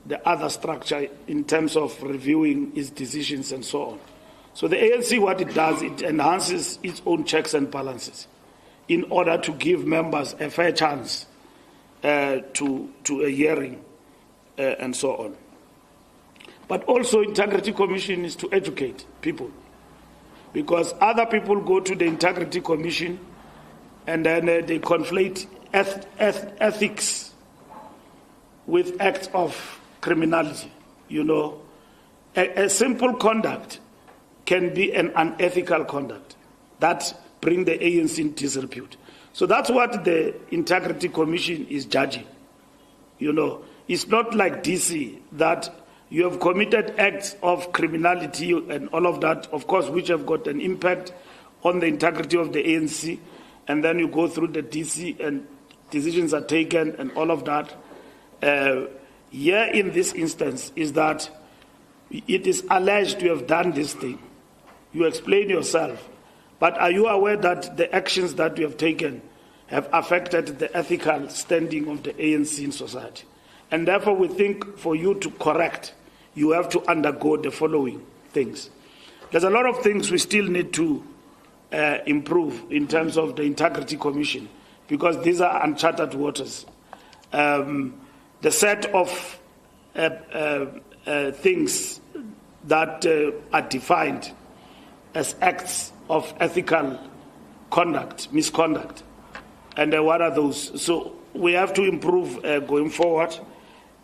the other structure in terms of reviewing its decisions and so on. So the ANC, what it does, it enhances its own checks and balances in order to give members a fair chance to a hearing and so on. But also Integrity Commission is to educate people, because other people go to the Integrity Commission and then they conflate ethics with acts of criminality. You know, a simple conduct can be an unethical conduct that bring the ANC in disrepute. So that's what the Integrity Commission is judging. You know, it's not like DC that you have committed acts of criminality and all of that, of course, which have got an impact on the integrity of the ANC, and then you go through the DC and decisions are taken and all of that. Here in this instance is that it is alleged to have done this thing. You explain yourself, but are you aware that the actions that you have taken have affected the ethical standing of the ANC in society? And therefore we think for you to correct, you have to undergo the following things. There's a lot of things we still need to improve in terms of the Integrity Commission, because these are uncharted waters. The set of things that are defined as acts of ethical conduct, misconduct, and what are those? So we have to improve going forward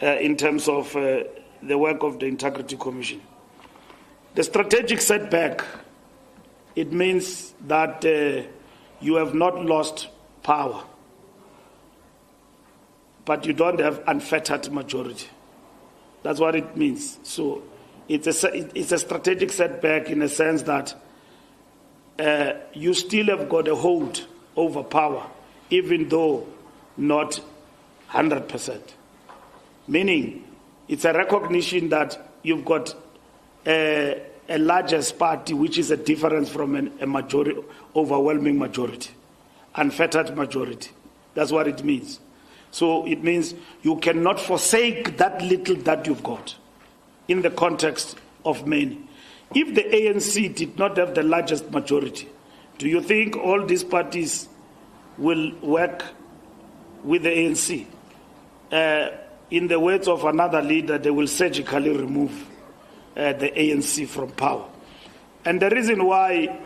in terms of the work of the Integrity Commission. The strategic setback, it means that you have not lost power, but you don't have unfettered majority. That's what it means. So it's a strategic setback in a sense that you still have got a hold over power, even though not 100%. Meaning, it's a recognition that you've got a largest party, which is a difference from a majority, overwhelming majority, unfettered majority. That's what it means. So it means you cannot forsake that little that you've got in the context of many. If the ANC did not have the largest majority, do you think all these parties will work with the ANC? In the words of another leader, they will surgically remove the ANC from power. And the reason why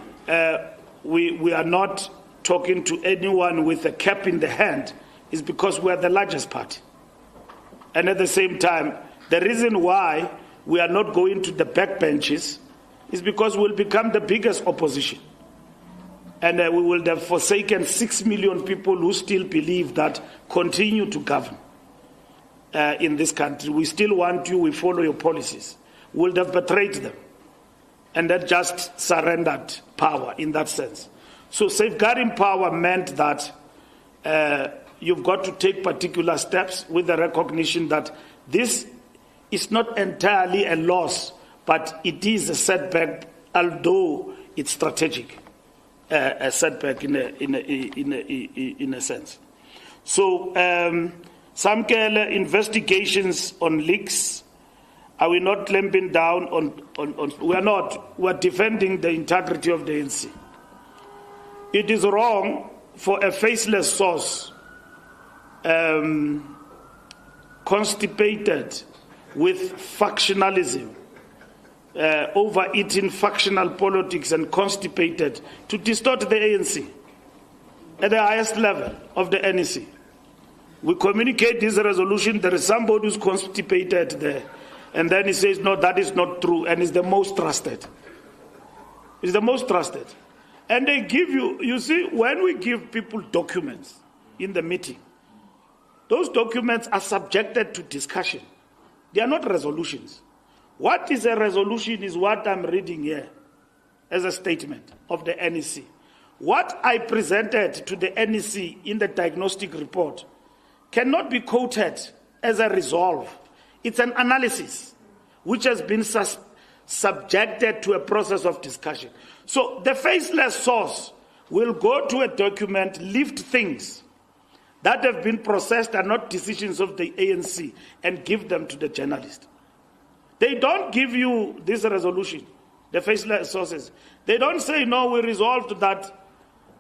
we are not talking to anyone with a cap in the hand is because we are the largest party. And at the same time, the reason why we are not going to the backbenches is because we'll become the biggest opposition. And we will have forsaken 6 million people who still believe that continue to govern in this country. We still want you, we follow your policies. We'll have betrayed them. And that just surrendered power in that sense. So safeguarding power meant that you've got to take particular steps with the recognition that this is not entirely a loss, but it is a setback, although it's strategic, a setback in a sense. So some investigations on leaks. Are we not clamping down on we are not. We are defending the integrity of the ANC. It is wrong for a faceless source constipated with factionalism, overeating factional politics and constipated to distort the ANC at the highest level of the NEC. We communicate this resolution, there is somebody who's constipated there, and then he says, no, that is not true, and is the most trusted. It's the most trusted. And they give you see, when we give people documents in the meeting, those documents are subjected to discussion. They are not resolutions. What is a resolution is what I'm reading here as a statement of the NEC. What I presented to the NEC in the diagnostic report cannot be quoted as a resolve. It's an analysis which has been subjected to a process of discussion. So the faceless source will go to a document, lift things, that have been processed are not decisions of the ANC and give them to the journalist. They don't give you this resolution, the faceless sources. They don't say, no, we resolved that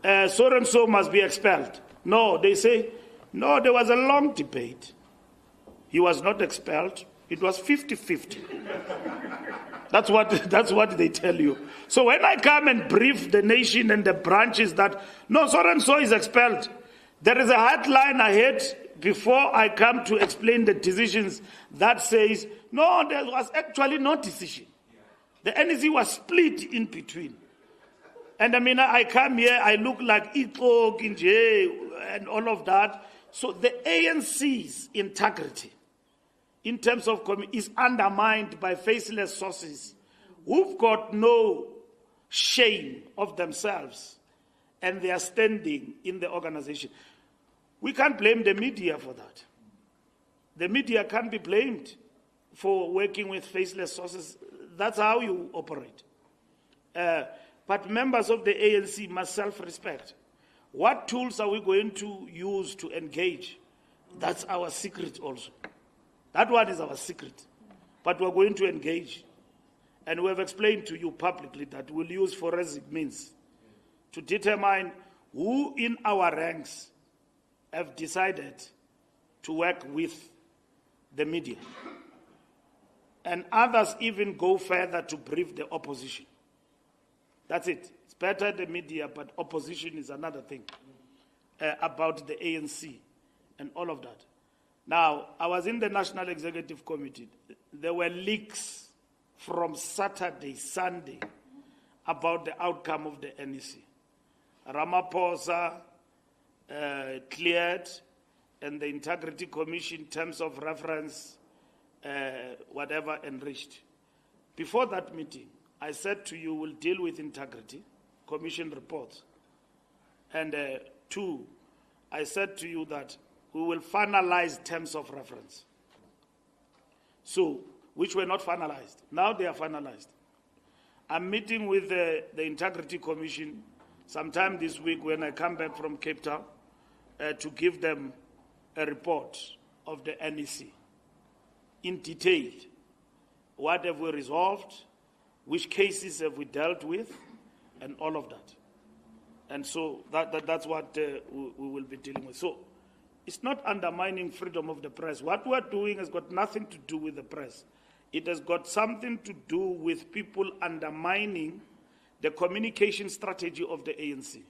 so-and-so must be expelled. No, they say, no, there was a long debate. He was not expelled. It was 50-50. That's what they tell you. So when I come and brief the nation and the branches that, no, so-and-so is expelled, there is a hotline ahead before I come to explain the decisions that says, no, there was actually no decision. The NEC was split in between. And I mean, I come here, I look like Ito, Kinje, and all of that. So the ANC's integrity in terms of is undermined by faceless sources who've got no shame of themselves and their standing in the organization. We can't blame the media for that. The media can't be blamed for working with faceless sources. That's how you operate. But members of the ANC must self-respect. What tools are we going to use to engage? That's our secret also. That one is our secret. But we're going to engage. And we have explained to you publicly that we'll use forensic means to determine who in our ranks have decided to work with the media. And others even go further to brief the opposition. That's it. It's better the media, but opposition is another thing about the ANC and all of that. Now, I was in the National Executive Committee. There were leaks from Saturday, Sunday, about the outcome of the NEC. Ramaphosa cleared, and the Integrity Commission, terms of reference, whatever, enriched. Before that meeting, I said to you, we'll deal with integrity, commission reports. And two, I said to you that we will finalize terms of reference. So, which were not finalized. Now they are finalized. I'm meeting with the Integrity Commission sometime this week when I come back from Cape Town to give them a report of the NEC in detail. What have we resolved? Which cases have we dealt with? And all of that. And so that's what we will be dealing with. So it's not undermining freedom of the press. What we're doing has got nothing to do with the press. It has got something to do with people undermining the communication strategy of the ANC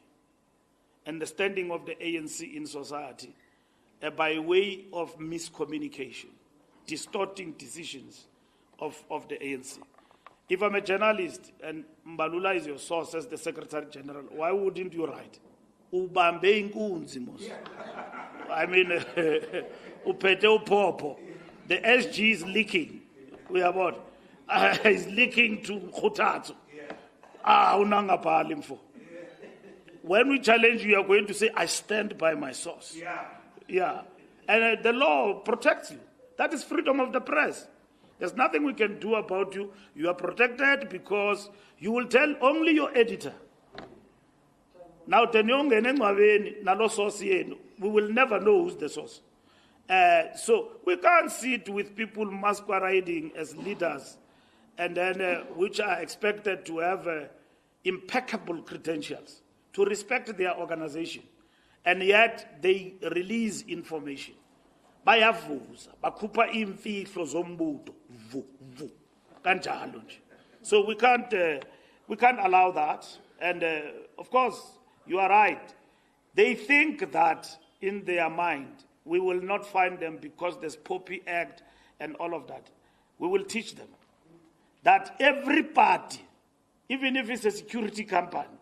and the standing of the ANC in society by way of miscommunication, distorting decisions of the ANC. If I'm a journalist and Mbalula is your source as the Secretary General, why wouldn't you write? Ubambe inkunzi mos. I mean, upete upopo. The SG is leaking. We are what? Is leaking to Khutatu. Unangapali mfo. When we challenge you, you are going to say, I stand by my source. Yeah. And the law protects you. That is freedom of the press. There's nothing we can do about you. You are protected because you will tell only your editor. Now, we will never know who's the source. So we can't sit with people masquerading as leaders and then which are expected to have impeccable credentials, to respect their organization, and yet they release information. Bayavuza, bakupa imfihlo zombuto, kanjalo nje. So we can't allow that. And of course, you are right. They think that in their mind, we will not find them because there's Poppy Act and all of that. We will teach them that every party, even if it's a security company,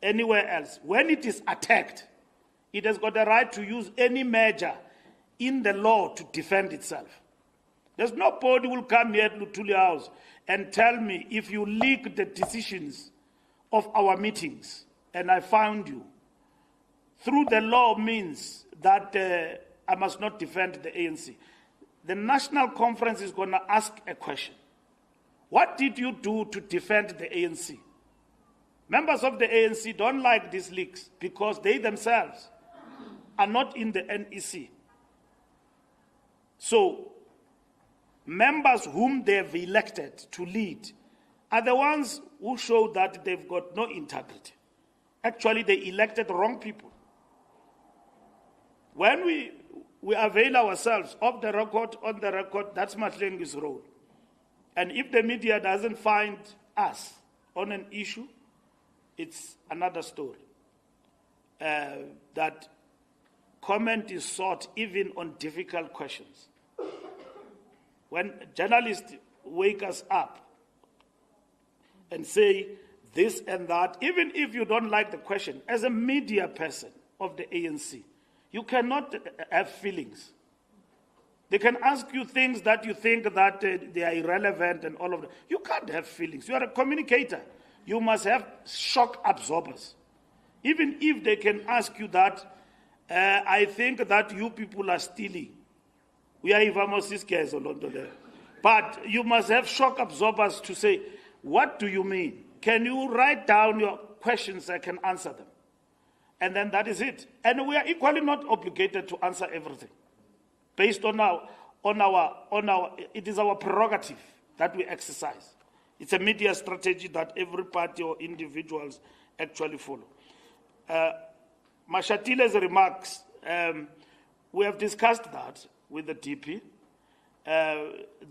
anywhere else, when it is attacked, it has got the right to use any measure in the law to defend itself. There's nobody who will come here to Lutuli House and tell me if you leak the decisions of our meetings and I found you, through the law means that I must not defend the ANC. The National Conference is going to ask a question. What did you do to defend the ANC? Members of the ANC don't like these leaks because they themselves are not in the NEC. So, members whom they have elected to lead are the ones who show that they've got no integrity. Actually, they elected wrong people. When we avail ourselves of the record, on the record, that's Mahlengi's role. And if the media doesn't find us on an issue, it's another story. That comment is sought even on difficult questions. When journalists wake us up and say this and that, even if you don't like the question, as a media person of the ANC, you cannot have feelings. They can ask you things that you think that they are irrelevant and all of that. You can't have feelings. You are a communicator. You must have shock absorbers. Even if they can ask you that, I think that you people are stealing. We are there. But you must have shock absorbers to say, what do you mean? Can you write down your questions? I can answer them. And then that is it. And we are equally not obligated to answer everything. Based on it is our prerogative that we exercise. It's a media strategy that every party or individuals actually follow. Mashatile's remarks, we have discussed that with the DP.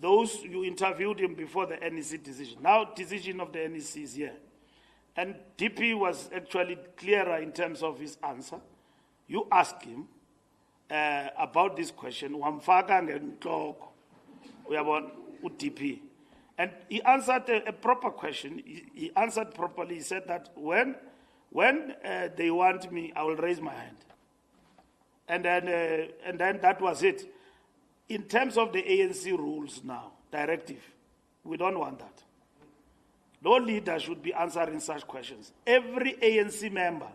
Those, you interviewed him before the NEC decision. Now, decision of the NEC is here. And DP was actually clearer in terms of his answer. You asked him about this question, DP. And he answered a proper question. He answered properly. He said that when they want me, I will raise my hand. And then that was it. In terms of the ANC rules now, directive, we don't want that. No leader should be answering such questions. Every ANC member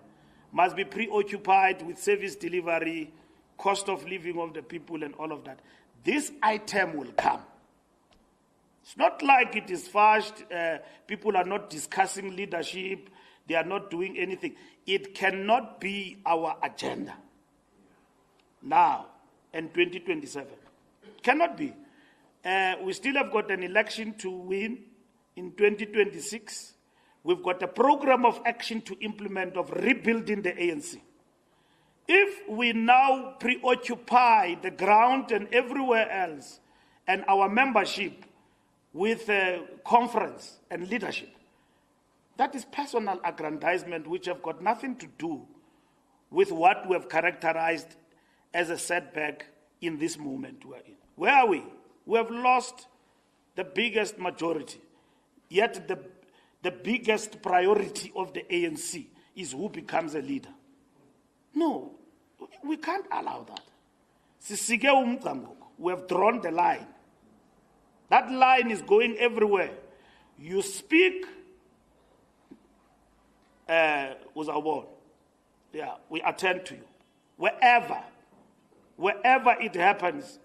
must be preoccupied with service delivery, cost of living of the people and all of that. This item will come. It's not like it is fast, people are not discussing leadership, they are not doing anything. It cannot be our agenda now in 2027. Cannot be. We still have got an election to win in 2026. We've got a program of action to implement of rebuilding the ANC. If we now preoccupy the ground and everywhere else and our membership with conference and leadership, that is personal aggrandizement which have got nothing to do with what we have characterized as a setback in this moment we are in. Where are we? We have lost the biggest majority, yet the biggest priority of the ANC is who becomes a leader. No, we can't allow that. We have drawn the line. That line is going everywhere. You speak, yeah, we attend to you. Wherever it happens,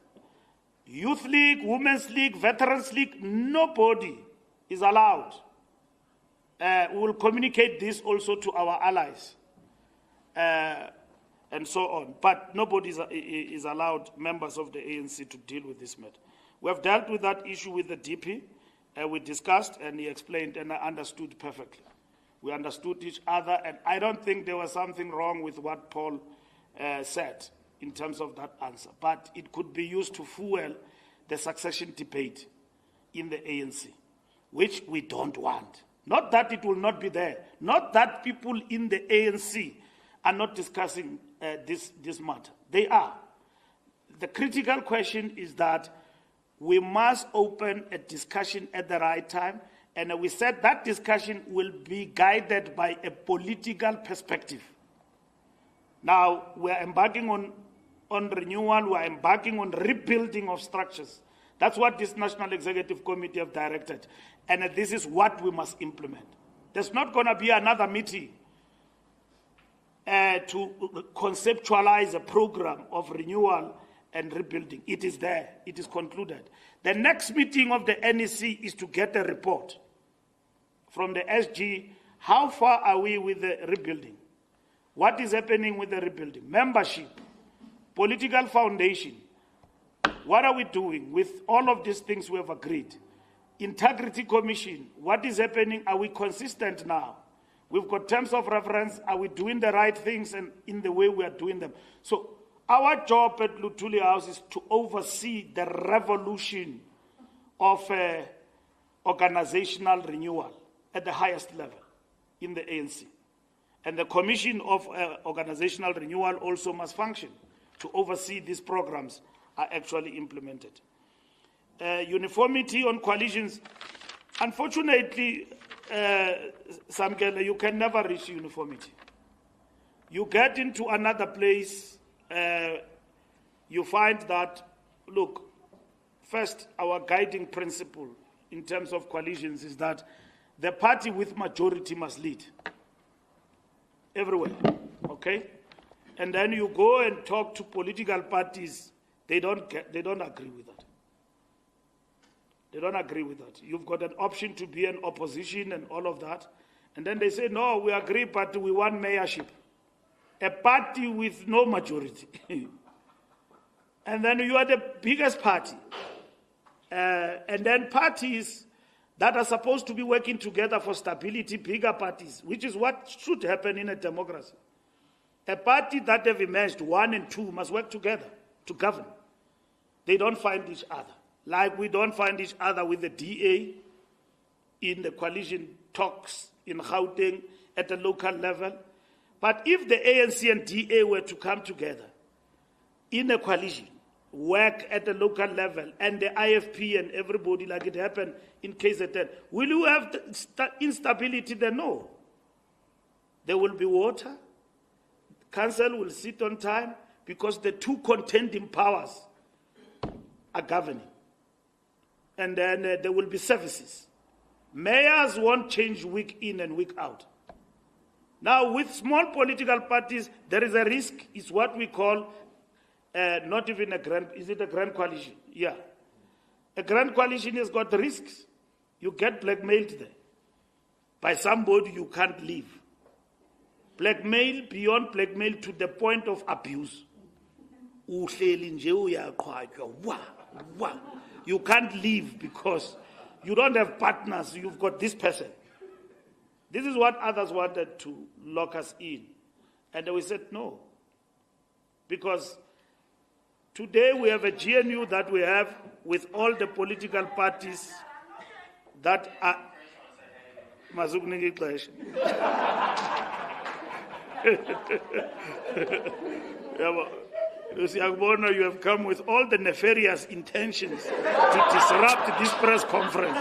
Youth League, Women's League, Veterans League, nobody is allowed. We will communicate this also to our allies and so on. But nobody is allowed, members of the ANC, to deal with this matter. We have dealt with that issue with the DP. We discussed and he explained and I understood perfectly. We understood each other and I don't think there was something wrong with what Paul said in terms of that answer. But it could be used to fuel the succession debate in the ANC, which we don't want. Not that it will not be there. Not that people in the ANC are not discussing this matter. They are. The critical question is that we must open a discussion at the right time, and we said that discussion will be guided by a political perspective. Now, we are embarking on renewal, we are embarking on rebuilding of structures. That's what this National Executive Committee have directed, and this is what we must implement. There's not going to be another meeting to conceptualize a program of renewal and rebuilding. It is there. It is concluded. The next meeting of the NEC is to get a report from the SG. How far are we with the rebuilding? What is happening with the rebuilding? Membership. Political foundation. What are we doing with all of these things we have agreed? Integrity Commission. What is happening? Are we consistent now? We've got terms of reference. Are we doing the right things and in the way we are doing them? So our job at Luthuli House is to oversee the revolution of organizational renewal at the highest level in the ANC. And the Commission of Organizational Renewal also must function to oversee these programs are actually implemented. Uniformity on coalitions. Unfortunately, Samkele, you can never reach uniformity. You get into another place, you find that, look, first, our guiding principle in terms of coalitions is that the party with majority must lead everywhere, okay? And then you go and talk to political parties, they don't agree with that. They don't agree with that. You've got an option to be an opposition and all of that. And then they say, no, we agree, but we want mayorship. A party with no majority. And then you are the biggest party. And then parties that are supposed to be working together for stability, bigger parties, which is what should happen in a democracy. A party that have emerged, 1 and 2, must work together to govern. They don't find each other. Like we don't find each other with the DA in the coalition talks in Gauteng at the local level. But if the ANC and DA were to come together in a coalition, work at the local level, and the IFP and everybody like it happened in KZN, will you have instability there? No. There will be water. Council will sit on time because the two contending powers are governing. And then there will be services. Mayors won't change week in and week out. Now, with small political parties, there is a risk. It's what we call not even a grand, is it a grand coalition? Yeah. A grand coalition has got risks. You get blackmailed there by somebody you can't leave. Blackmail beyond blackmail to the point of abuse. You can't leave because you don't have partners, you've got this person. This is what others wanted to lock us in. And we said no. Because today we have a GNU that we have with all the political parties that are... You see, Agbona, you have come with all the nefarious intentions to disrupt this press conference.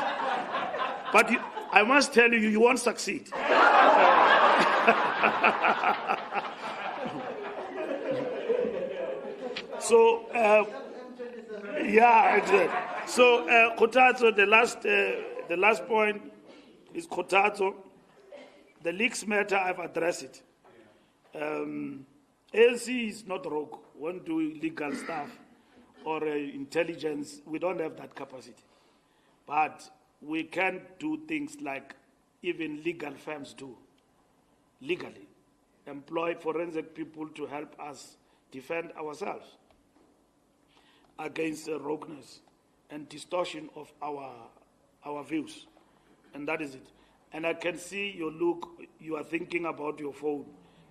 But I must tell you, you won't succeed. So, yeah, exactly. So, Kotatso, the last point is Kotatso. The leaks matter, I've addressed it. ANC is not rogue. Won't do illegal stuff or intelligence. We don't have that capacity. But we can do things like even legal firms do. Legally. Employ forensic people to help us defend ourselves against rogueness and distortion of our views. And that is it. And I can see your look, you are thinking about your phone.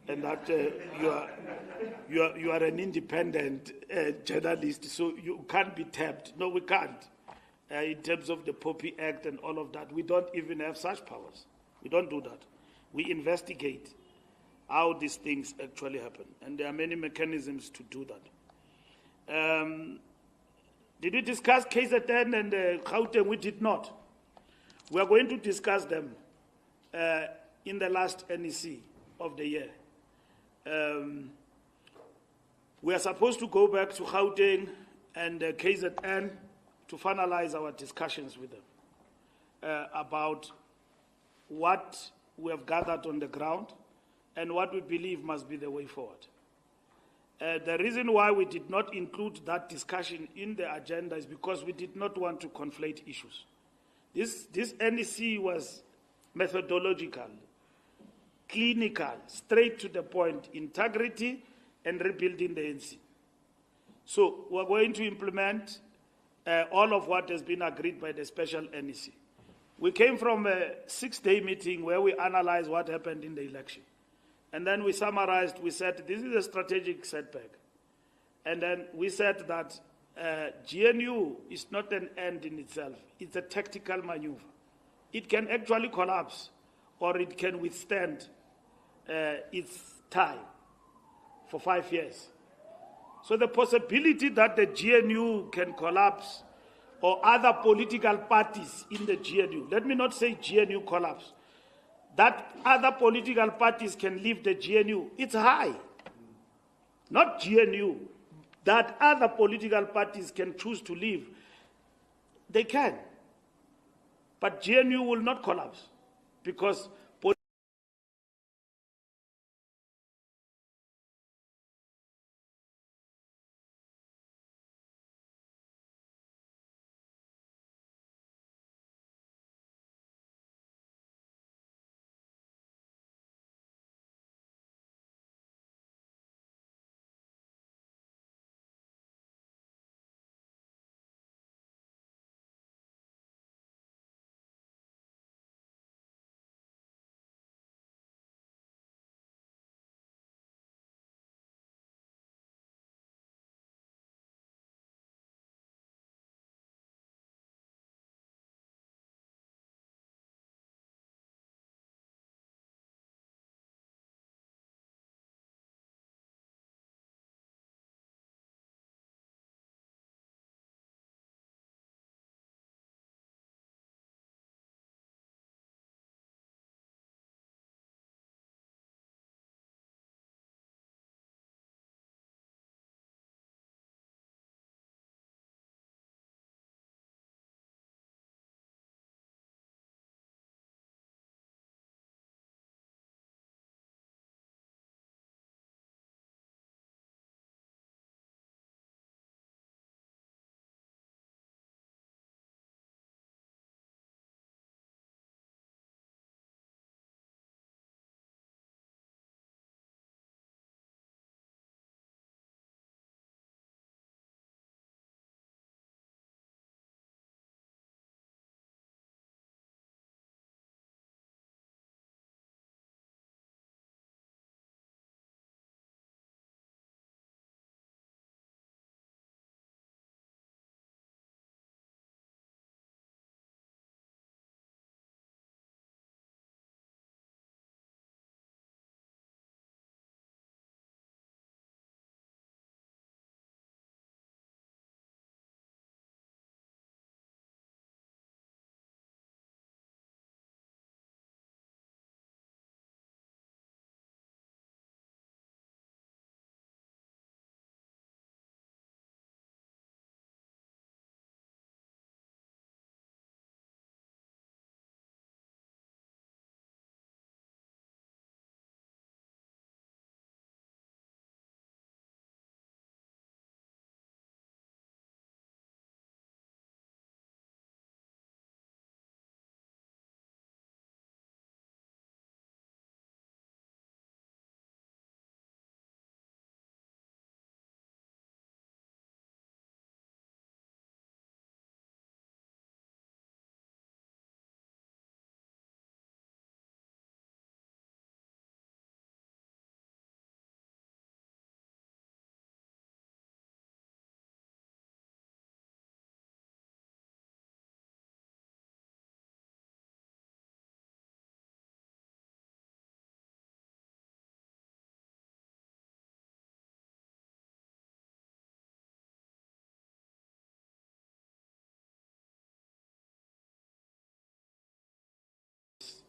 And that you are an independent journalist, so you can't be tapped. No, we can't. In terms of the Poppy Act and all of that, we don't even have such powers. We don't do that. We investigate how these things actually happen, and there are many mechanisms to do that. Did we discuss KZN and Gauteng? We did not. We are going to discuss them in the last NEC of the year. We are supposed to go back to Gauteng and KZN to finalize our discussions with them about what we have gathered on the ground and what we believe must be the way forward. The reason why we did not include that discussion in the agenda is because we did not want to conflate issues. This NEC was methodological, clinical, straight to the point, integrity and rebuilding the ANC. So we're going to implement all of what has been agreed by the special NEC. We came from a 6-day meeting where we analyzed what happened in the election. And then we summarized, we said, this is a strategic setback. And then we said that GNU is not an end in itself. It's a tactical maneuver. It can actually collapse, or it can withstand its time for 5 years. So the possibility that the GNU can collapse, or other political parties in the GNU, let me not say GNU collapse, that other political parties can leave the GNU, it's high. Not GNU, that other political parties can choose to leave, they can. But GNU will not collapse, because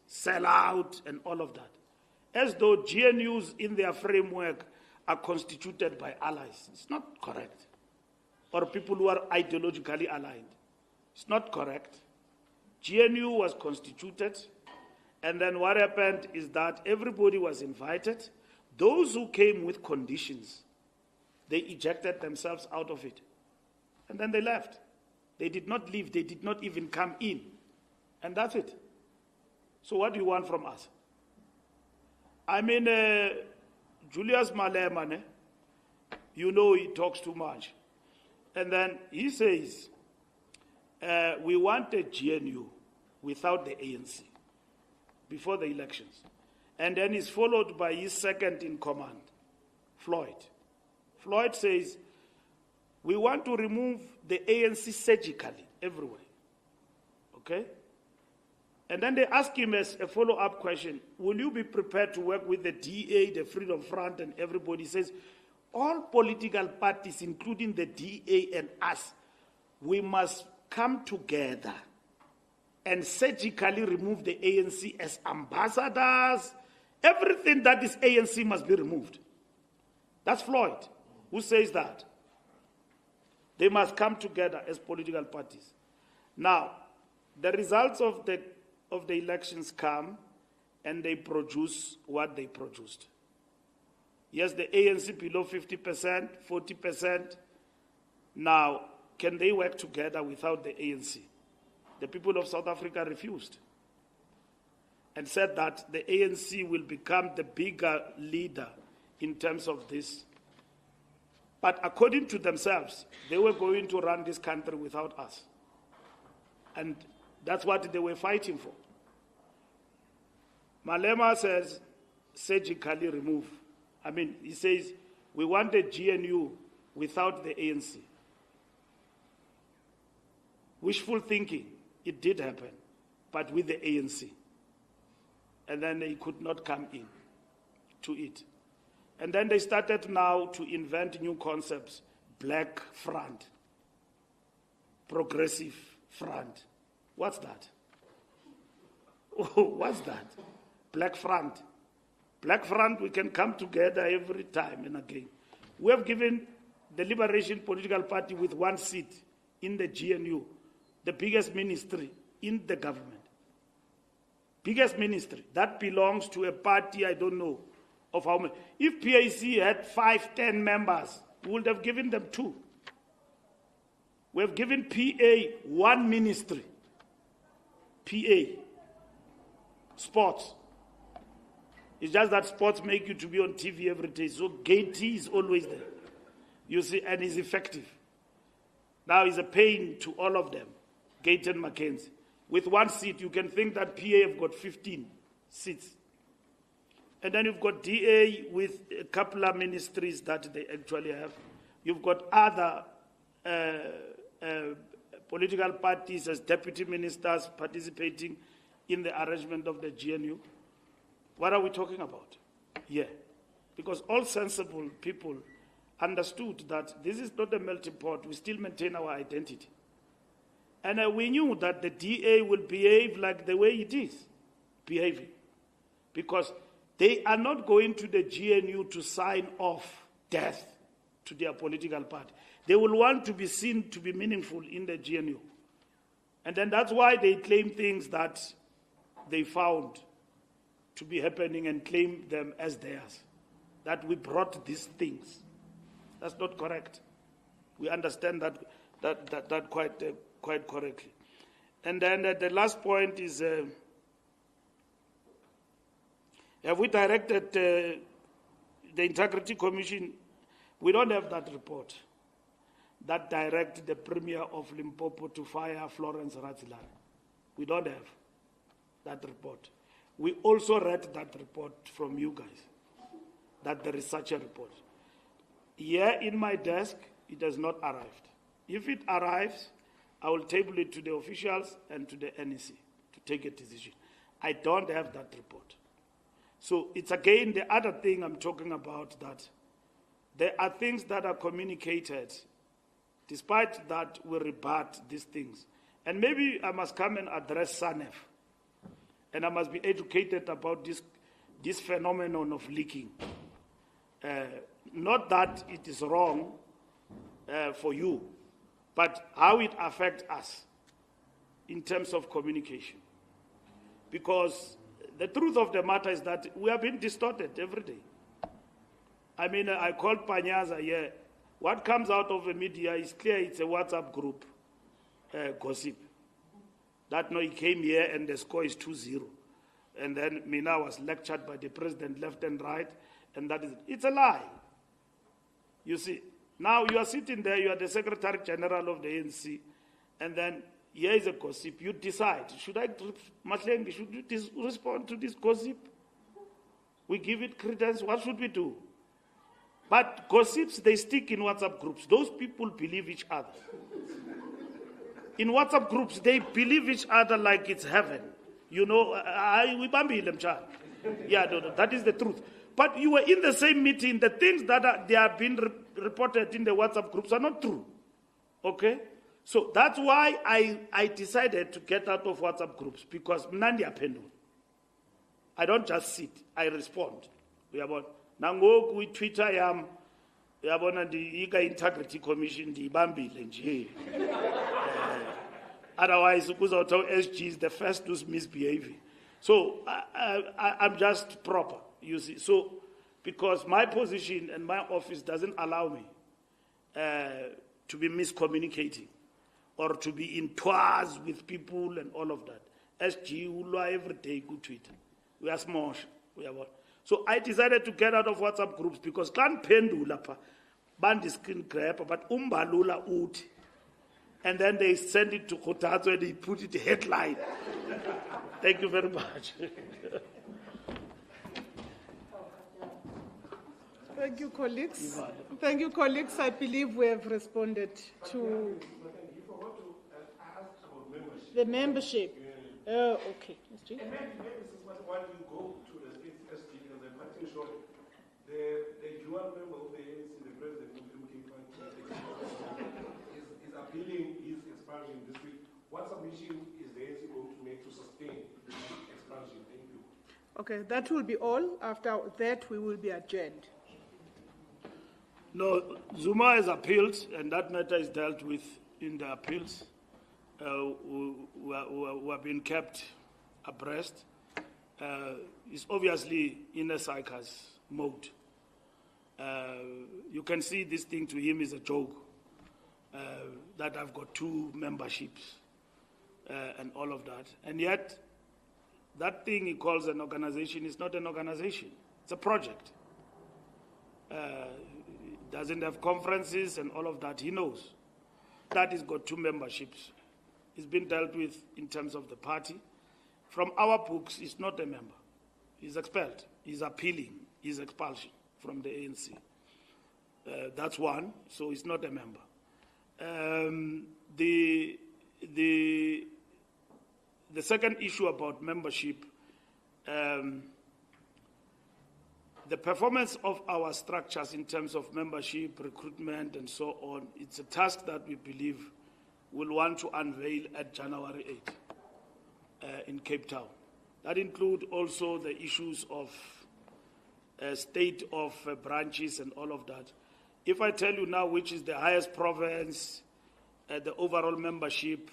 sell out and all of that. As though GNUs in their framework are constituted by allies. It's not correct. Or people who are ideologically aligned. It's not correct. GNU was constituted, and then what happened is that everybody was invited. Those who came with conditions, they ejected themselves out of it. And then they left. They did not leave. They did not even come in. And that's it. So what do you want from us? I mean, Julius Malema, you know he talks too much. And then he says, we want a GNU without the ANC before the elections. And then he's followed by his second in command, Floyd. Floyd says, we want to remove the ANC surgically everywhere. Okay? And then they ask him as a follow-up question, will you be prepared to work with the DA, the Freedom Front, and everybody? He says, all political parties, including the DA and us, we must come together and surgically remove the ANC as ambassadors. Everything that is ANC must be removed. That's Floyd who says that. They must come together as political parties. Now, the results of the elections come and they produce what they produced. Yes, the ANC below 50%, 40%. Now, can they work together without the ANC? The people of South Africa refused and said that the ANC will become the bigger leader in terms of this. But according to themselves, they were going to run this country without us. And that's what they were fighting for. Malema says, surgically remove. He says, we want a GNU without the ANC. Wishful thinking, it did happen, but with the ANC. And then they could not come in to it. And then they started now to invent new concepts. Black front, progressive front. What's that? What's that? Black front. Black front, we can come together every time and again. We have given the Liberation Political Party with one seat in the GNU, the biggest ministry in the government. Biggest ministry. That belongs to a party, I don't know of how many. If PAC had 5, 10 members, we would have given them 2. We have given PA 1 ministry. PA. Sports. It's just that sports make you to be on TV every day. So Gaiety is always there. You see, and is effective. Now it's a pain to all of them. Gaiety and Mackenzie. With 1 seat, you can think that PA have got 15 seats. And then you've got DA with a couple of ministries that they actually have. You've got other political parties as deputy ministers participating in the arrangement of the GNU. What are we talking about? Yeah. Because all sensible people understood that this is not a melting pot. We still maintain our identity. And we knew that the DA will behave like the way it is behaving. Because they are not going to the GNU to sign off death to their political party. They will want to be seen to be meaningful in the GNU. And then that's why they claim things that they found to be happening and claim them as theirs. That we brought these things. That's not correct. We understand that quite correctly. And then the last point is, have we directed the Integrity Commission? We don't have that report that directs the Premier of Limpopo to fire Florence Ratzilane. We don't have that report. We also read that report from you guys, that there is such a report. Here in my desk, it has not arrived. If it arrives, I will table it to the officials and to the NEC to take a decision. I don't have that report. So it's again the other thing I'm talking about, that there are things that are communicated, despite that we rebut these things. And maybe I must come and address SANEF, and I must be educated about this phenomenon of leaking. Not that it is wrong for you, but how it affects us in terms of communication. Because the truth of the matter is that we are being distorted every day. I called Panyaza here. What comes out of the media is clear. It's a WhatsApp group gossip. That he came here and the score is 2-0. And then Mina was lectured by the president left and right. And that is, it's a lie. You see, Now you are sitting there, you are the Secretary General of the ANC, and then here is a gossip. You decide, should you respond to this gossip? We give it credence, what should we do? But gossips, they stick in WhatsApp groups. Those people believe each other. In WhatsApp groups, they believe each other like it's heaven. You know, that is the truth. But you were in the same meeting. The things that they are being reported in the WhatsApp groups are not true. Okay? So that's why I decided to get out of WhatsApp groups, because I don't just sit, I respond. Nangoku with Twitter yam yabona the Integrity Commission ndiyibambile nje. Otherwise kuzawuthi SG is the first who's misbehaving. So I'm just proper, you see. So because my position and my office doesn't allow me to be miscommunicating or to be in tours with people and all of that. SG will every day go Twitter. We are smosh. So I decided to get out of WhatsApp groups because can't pendula pa band screen grab, but Mbalula ut. And then they send it to Kotatsu and they put it headline. Thank you very much. Thank you, colleagues. Thank you, colleagues. I believe we have responded to the membership. Oh, okay. And maybe this is what you go to the state SG and the party show. The dual member of the ANC, the president of the MK Party, is appealing his expansion this week. What submission is the ANC going to make to sustain expansion? Thank you. Okay, that will be all. After that, we will be adjourned. No, Zuma has appealed, and that matter is dealt with in the appeals. We have been kept abreast. He's obviously in a psychos mode. You can see this thing to him is a joke, that I've got 2 memberships and all of that. And yet, that thing he calls an organization is not an organization. It's a project. It doesn't have conferences and all of that. He knows that he's got 2 memberships. It's been dealt with in terms of the party. From our books, he's not a member. He's expelled. He's appealing his expulsion from the ANC. That's one, so he's not a member. The second issue about membership, the performance of our structures in terms of membership, recruitment, and so on, it's a task that we believe will want to unveil at January 8 in Cape Town. That includes also the issues of state of branches and all of that. If I tell you now which is the highest province, the overall membership,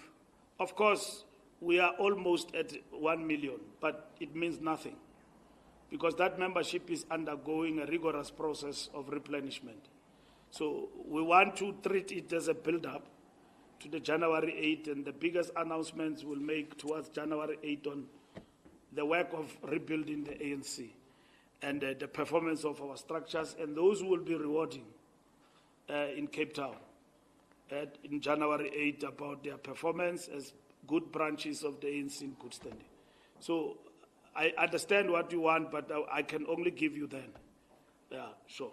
of course, we are almost at 1 million, but it means nothing because that membership is undergoing a rigorous process of replenishment. So we want to treat it as a build-up to the January 8, and the biggest announcements we'll make towards January 8 on the work of rebuilding the ANC and the performance of our structures, and those who will be rewarding in Cape Town in January 8 about their performance as good branches of the ANC in good standing. So I understand what you want, but I can only give you then. Yeah, sure.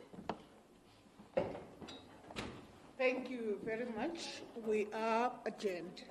Thank you very much. We are adjourned.